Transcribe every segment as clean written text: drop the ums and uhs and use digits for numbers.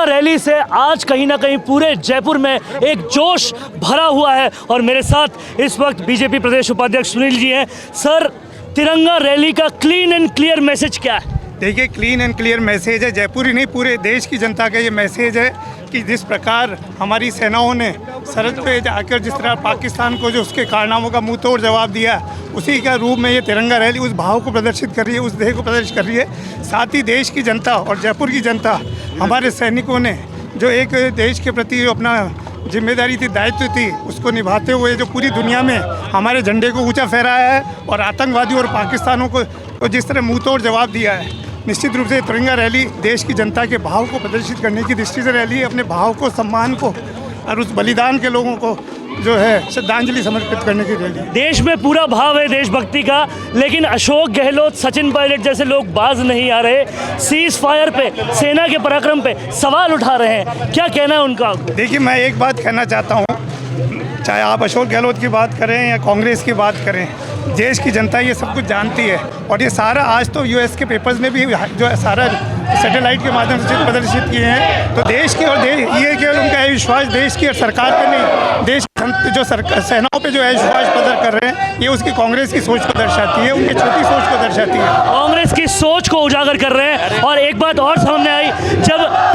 Rally से आज कहीं ना कहीं पूरे जयपुर में एक जोश भरा हुआ है और मेरे साथ इस वक्त बीजेपी प्रदेश उपाध्यक्ष सुनील जी हैं। सर, तिरंगा रैली का क्लीन एंड क्लियर मैसेज क्या है? देखिए, क्लीन एंड क्लियर मैसेज है, जयपुर ही नहीं पूरे देश की जनता का ये मैसेज है कि जिस प्रकार हमारी सेनाओं ने सरहद पे जाकर जिस तरह पाकिस्तान को जो उसके कारनामों का मुंह तोड़ जवाब दिया, उसी का रूप में ये तिरंगा रैली उस भाव को प्रदर्शित कर रही है, उस देह को प्रदर्शित कर रही है। साथ ही देश की जनता और जयपुर की जनता, हमारे सैनिकों ने जो एक देश के प्रति अपना जिम्मेदारी थी, दायित्व थी, उसको निभाते हुए जो पूरी दुनिया में हमारे झंडे को ऊंचा फहराया है और आतंकवादियों और पाकिस्तानों को जिस तरह मुंह तोड़ जवाब दिया है। निश्चित रूप से तिरंगा रैली देश की जनता के भाव को प्रदर्शित करने की दृष्टि से रैली है, अपने भाव को, सम्मान को और उस बलिदान के लोगों को जो है श्रद्धांजलि समर्पित करने की रैली। देश में पूरा भाव है देशभक्ति का, लेकिन अशोक गहलोत, सचिन पायलट जैसे लोग बाज नहीं आ रहे, सीज फायर पे, सेना के पराक्रम पे सवाल उठा रहे हैं। क्या कहना है उनका? देखिए, मैं एक बात कहना चाहता हूँ, चाहे आप अशोक गहलोत की बात करें या कांग्रेस की बात करें, देश की जनता ये सब कुछ जानती है और ये सारा आज तो यूएस के पेपर्स में भी जो सारा सैटेलाइट के माध्यम से चित्र प्रदर्शित किए हैं। तो देश की और ये केवल उनका है विश्वास देश की और सरकार पे नहीं, देश जो सेनाओं पे जो है विश्वास प्रदर्शित कर रहे हैं, ये उसकी कांग्रेस की सोच को दर्शाती है, उनकी छोटी सोच को दर्शाती है। कांग्रेस की सोच को उजागर कर रहे हैं। और एक बात और सामने आई, जब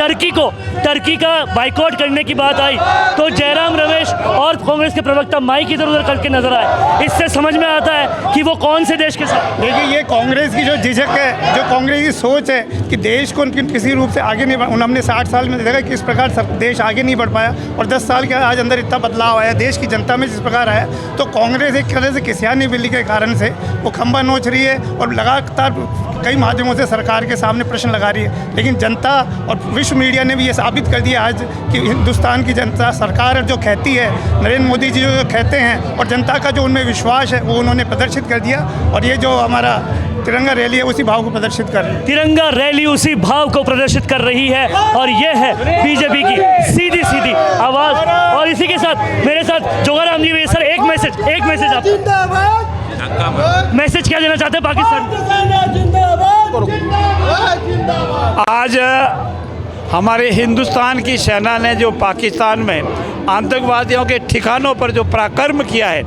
टर्की का बाइकआउट करने की बात आई तो जयराम रमेश और कांग्रेस के प्रवक्ता माइक इधर उधर करके नजर आए। इससे समझ में आता है कि वो कौन से देश के साथ। देखिए, ये कांग्रेस की जो झिझक है, जो कांग्रेस की सोच है कि देश को किसी रूप से आगे नहीं हमने 60 साल में देखा कि इस प्रकार देश आगे नहीं बढ़ पाया और 10 साल के आज अंदर इतना बदलाव आया देश की जनता में जिस प्रकार आया। तो कांग्रेस एक तरह से किसियानी बिल्ली के कारण से वो खंबा नोच रही है और लगातार कई माध्यमों से सरकार के सामने प्रश्न लगा रही है। लेकिन जनता और विश्व मीडिया ने भी ये साबित कर दिया आज कि हिंदुस्तान की जनता, सरकार जो कहती है, नरेंद्र मोदी जी जो कहते हैं और जनता का जो उनमें विश्वास है वो उन्होंने प्रदर्शित कर दिया। और ये जो हमारा तिरंगा रैली है उसी भाव को प्रदर्शित कर रही है। तिरंगा रैली उसी भाव को प्रदर्शित कर रही है और ये है बीजेपी की सीधी सीधी आवाज। और इसी के साथ मेरे साथ जोगाराम जी भी। सर, एक मैसेज आप मैसेज क्या देना चाहते हैं पाकिस्तान? आज हमारे हिंदुस्तान की सेना ने जो पाकिस्तान में आतंकवादियों के ठिकानों पर जो पराक्रम किया है,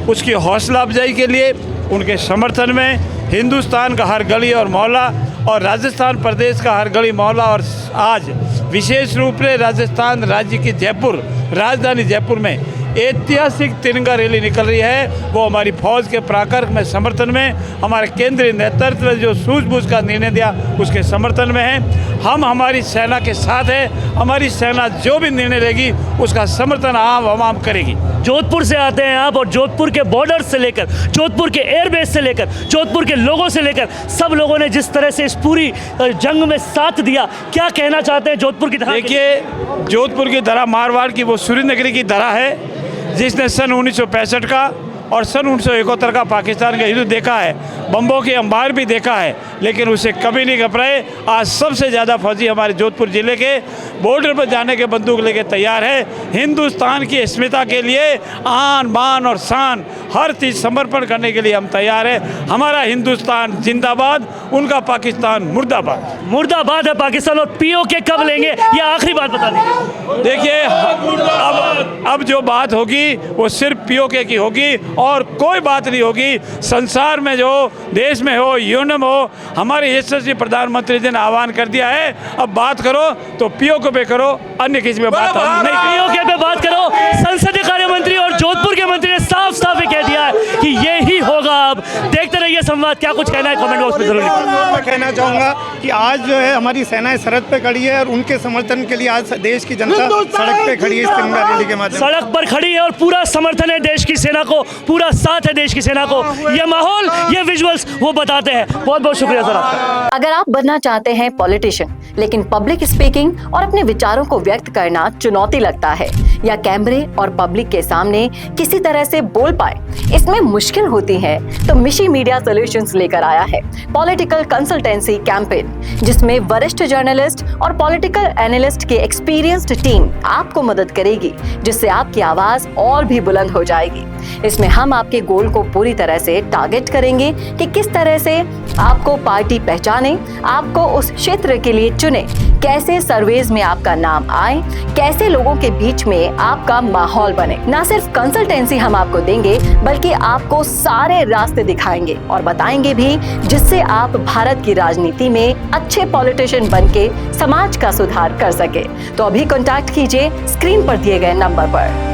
उसकी हौसला अफजाई के लिए, उनके समर्थन में हिंदुस्तान का हर गली और मोहल्ला और राजस्थान प्रदेश का हर गली मोहल्ला और आज विशेष रूप से राजस्थान राज्य की जयपुर, राजधानी जयपुर में ऐतिहासिक तिरंगा रैली निकल रही है। वो हमारी फौज के पराक्रम में समर्थन में, हमारे केंद्रीय नेतृत्व ने जो सूझबूझ का निर्णय दिया उसके समर्थन में है। हम हमारी सेना के साथ हैं। हमारी सेना जो भी निर्णय लेगी उसका समर्थन आवाम करेगी। जोधपुर से आते हैं आप और जोधपुर के बॉर्डर से लेकर, जोधपुर के एयरबेस से लेकर, जोधपुर के लोगों से लेकर सब लोगों ने जिस तरह से इस पूरी जंग में साथ दिया, क्या कहना चाहते हैं जोधपुर की धरा? देखिए, जोधपुर की धरा मारवाड़ की वो सूर्य नगरी की धरा है जिसने सन 1965 का और सन 1971 का पाकिस्तान का युद्ध देखा है, बम्बों के अंबार भी देखा है, लेकिन उसे कभी नहीं घबराए। आज सबसे ज़्यादा फौजी हमारे जोधपुर ज़िले के बॉर्डर पर जाने के बंदूक लेके तैयार है। हिंदुस्तान की अस्मिता के लिए आन बान और शान हर चीज़ समर्पण करने के लिए हम तैयार हैं। हमारा हिंदुस्तान जिंदाबाद, उनका पाकिस्तान मुर्दाबाद। मुर्दाबाद है पाकिस्तान। और पीओके कब लेंगे, ये आखिरी बात बता दीजिए। देखिए, अब जो बात होगी वो सिर्फ पीओके की होगी और कोई बात नहीं होगी। संसार में जो देश में हो, यूएन हो, हमारे यशस्वी प्रधानमंत्री जी ने आह्वान कर दिया है, अब बात करो तो पीओके पे करो, अन्य किसी पे बात नहीं। पीओके पे बात करो। संसदीय कार्य मंत्री और जोधपुर के मंत्री ने साफ साफ कह दिया है कि ये ही होगा। अब देखते रहिए संवाद। क्या कुछ कहना है कमेंट बॉक्स में जरूर लिखिए। मैं कहना चाहूँगा कि आज जो है हमारी सेनाएं सरहद पे खड़ी है और उनके समर्थन के लिए आज देश की जनता सड़क पे खड़ी है। इस तिरंगा रैली के माध्यम सड़क पर खड़ी है और पूरा समर्थन है देश की सेना को, पूरा साथ है देश की सेना को। ये माहौल, ये विजुअल्स वो बताते हैं। बहुत बहुत शुक्रिया सर आपका। अगर आप बनना चाहते हैं पॉलिटिशियन, लेकिन पब्लिक स्पीकिंग और अपने विचारों को व्यक्त करना चुनौती लगता है, या कैमरे और पब्लिक के सामने किसी तरह से बोल पाए, इसमें मुश्किल होती है, तो मिशी मीडिया सॉल्यूशंस लेकर आया है पॉलिटिकल कंसल्टेंसी कैंपेन, जिसमें वरिष्ठ जर्नलिस्ट और पॉलिटिकल एनालिस्ट की एक्सपीरियंस्ड टीम आपको मदद करेगी, जिससे आपकी आवाज और भी बुलंद हो जाएगी। इसमें हम आपके गोल को पूरी तरह से टारगेट करेंगे कि किस तरह से आपको पार्टी पहचाने, आपको उस क्षेत्र के लिए चुने, कैसे सर्वेज में आपका नाम आए, कैसे लोगों के बीच में आपका माहौल बने। ना सिर्फ कंसल्टेंसी हम आपको देंगे, बल्कि आपको सारे रास्ते दिखाएंगे और बताएंगे भी, जिससे आप भारत की राजनीति में अच्छे पॉलिटिशियन बनके समाज का सुधार कर सके। तो अभी कांटेक्ट कीजिए स्क्रीन पर दिए गए नंबर पर।